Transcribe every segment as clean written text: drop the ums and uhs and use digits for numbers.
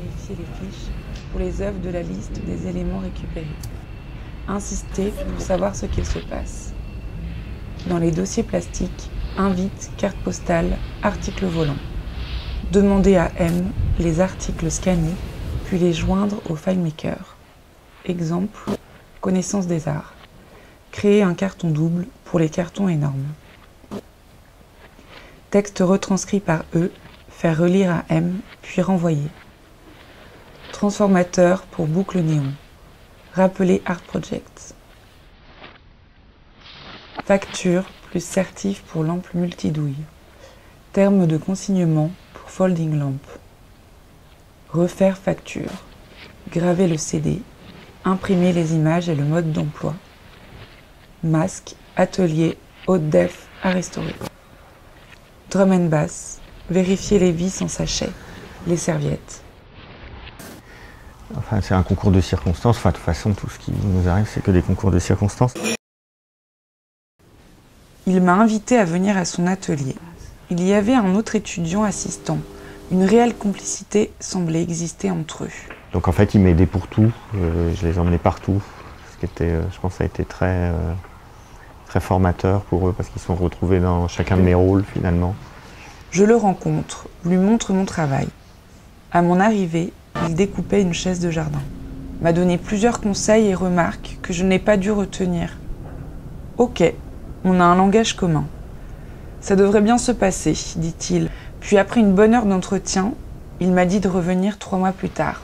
vérifier les fiches pour les œuvres de la liste des éléments récupérés. Insister pour savoir ce qu'il se passe. Dans les dossiers plastiques, invite, carte postale, articles volants. Demander à M les articles scannés, puis les joindre au FileMaker. Exemple, connaissance des arts. Créer un carton double pour les cartons énormes. Texte retranscrit par E, faire relire à M, puis renvoyer. Transformateur pour boucle néon. Rappeler Art Project. Facture plus certif pour lampe multidouille. Terme de consignement pour folding lamp. Refaire facture. Graver le CD. Imprimer les images et le mode d'emploi. Masque, atelier, haute def à restaurer. Drum and bass. Vérifier les vis en sachet. Les serviettes. Enfin, c'est un concours de circonstances. Enfin, de toute façon, tout ce qui nous arrive, c'est que des concours de circonstances. Il m'a invité à venir à son atelier. Il y avait un autre étudiant assistant. Une réelle complicité semblait exister entre eux. Donc en fait, il m'aidait pour tout. Je les emmenais partout. Ce qui était, je pense, ça a été très formateur pour eux parce qu'ils se sont retrouvés dans chacun de mes rôles finalement. Je le rencontre, lui montre mon travail. À mon arrivée, il découpait une chaise de jardin. M'a donné plusieurs conseils et remarques que je n'ai pas dû retenir. Ok, on a un langage commun. Ça devrait bien se passer, dit-il. Puis après une bonne heure d'entretien, il m'a dit de revenir 3 mois plus tard.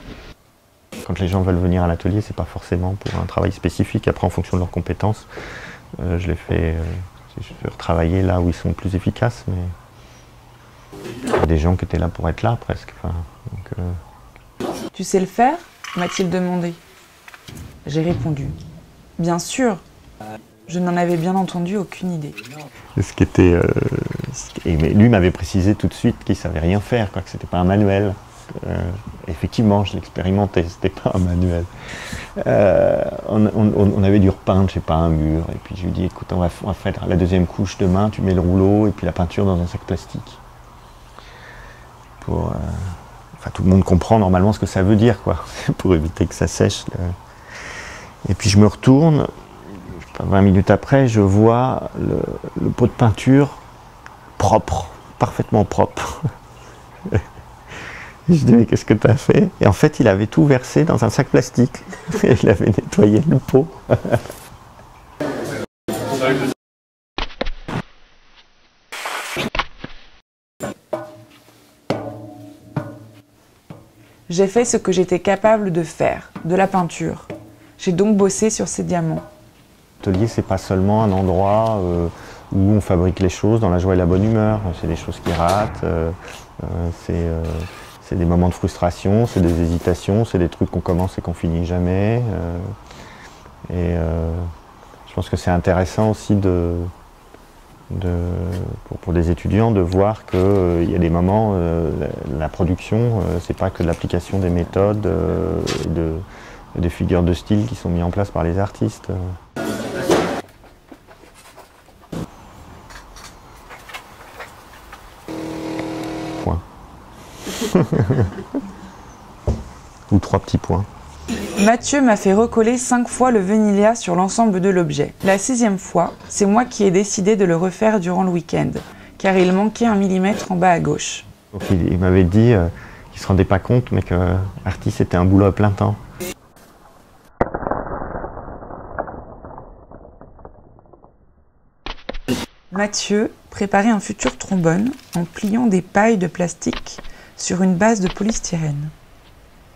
Quand les gens veulent venir à l'atelier, c'est pas forcément pour un travail spécifique. Après, en fonction de leurs compétences, je les fais retravailler là où ils sont plus efficaces. Mais il y a des gens qui étaient là pour être là, presque. Enfin, donc, Tu sais le faire ? M'a-t-il demandé. J'ai répondu. Bien sûr. Je n'en avais bien entendu aucune idée. Ce qui était, mais lui m'avait précisé tout de suite qu'il ne savait rien faire, quoi, que c'était pas un manuel. Effectivement, je l'expérimentais, c'était pas un manuel. On avait dû repeindre, je sais pas, un mur, et puis je lui ai dit, écoute, on va faire la deuxième couche demain, tu mets le rouleau et puis la peinture dans un sac plastique. Pour, enfin, tout le monde comprend normalement ce que ça veut dire, quoi, pour éviter que ça sèche. Et puis je me retourne. 20 minutes après, je vois le pot de peinture propre, parfaitement propre. Je dis, mais qu'est-ce que tu as fait? Et en fait, il avait tout versé dans un sac plastique. Et il avait nettoyé le pot. J'ai fait ce que j'étais capable de faire, de la peinture. J'ai donc bossé sur ces diamants. L'atelier, c'est pas seulement un endroit où on fabrique les choses dans la joie et la bonne humeur. C'est des choses qui ratent, c'est des moments de frustration, c'est des hésitations, c'est des trucs qu'on commence et qu'on finit jamais. Je pense que c'est intéressant aussi pour des étudiants de voir qu'il y a des moments, la production, c'est pas que de l'application des méthodes et des figures de style qui sont mises en place par les artistes. Point. Ou 3 petits points. Mathieu m'a fait recoller 5 fois le Venilia sur l'ensemble de l'objet. La 6e fois, c'est moi qui ai décidé de le refaire durant le week-end, car il manquait 1 millimètre en bas à gauche. Donc il m'avait dit qu'il ne se rendait pas compte, mais que artiste c'était un boulot à plein temps. Mathieu préparait un futur trombone en pliant des pailles de plastique sur une base de polystyrène.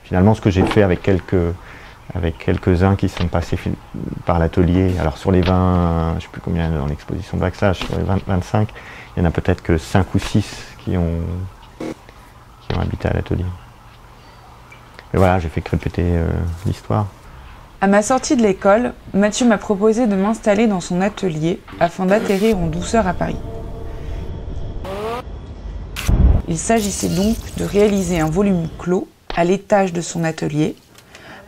Finalement, ce que j'ai fait avec quelques-uns qui sont passés par l'atelier, alors sur les 20, je ne sais plus combien dans l'exposition de Backstage, sur les 25, il y en a peut-être que 5 ou 6 qui ont habité à l'atelier. Et voilà, j'ai fait que répéter l'histoire. À ma sortie de l'école, Mathieu m'a proposé de m'installer dans son atelier afin d'atterrir en douceur à Paris. Il s'agissait donc de réaliser un volume clos à l'étage de son atelier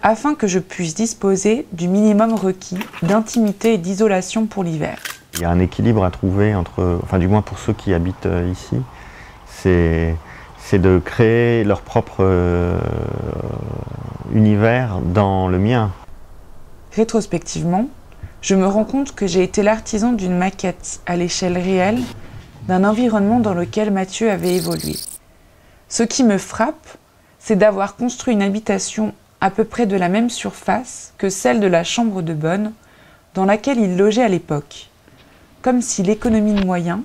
afin que je puisse disposer du minimum requis d'intimité et d'isolation pour l'hiver. Il y a un équilibre à trouver entre, enfin du moins pour ceux qui habitent ici, c'est c'est de créer leur propre univers dans le mien. Rétrospectivement, je me rends compte que j'ai été l'artisan d'une maquette à l'échelle réelle d'un environnement dans lequel Mathieu avait évolué. Ce qui me frappe, c'est d'avoir construit une habitation à peu près de la même surface que celle de la chambre de bonne dans laquelle il logeait à l'époque, comme si l'économie de moyens,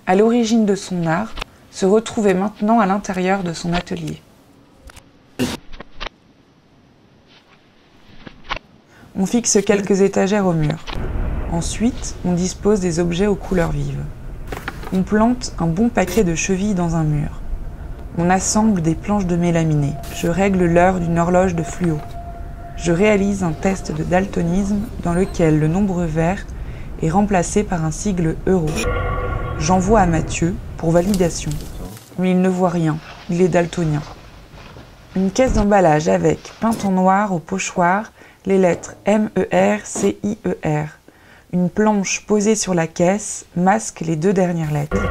à l'origine de son art, se retrouvait maintenant à l'intérieur de son atelier. On fixe quelques étagères au mur. Ensuite, on dispose des objets aux couleurs vives. On plante un bon paquet de chevilles dans un mur. On assemble des planches de mélaminé. Je règle l'heure d'une horloge de fluo. Je réalise un test de daltonisme dans lequel le nombre vert est remplacé par un sigle euro. J'envoie à Mathieu pour validation. Mais il ne voit rien, il est daltonien. Une caisse d'emballage avec, peinte en noir au pochoir, les lettres MER, CIER. Une planche posée sur la caisse masque les 2 dernières lettres.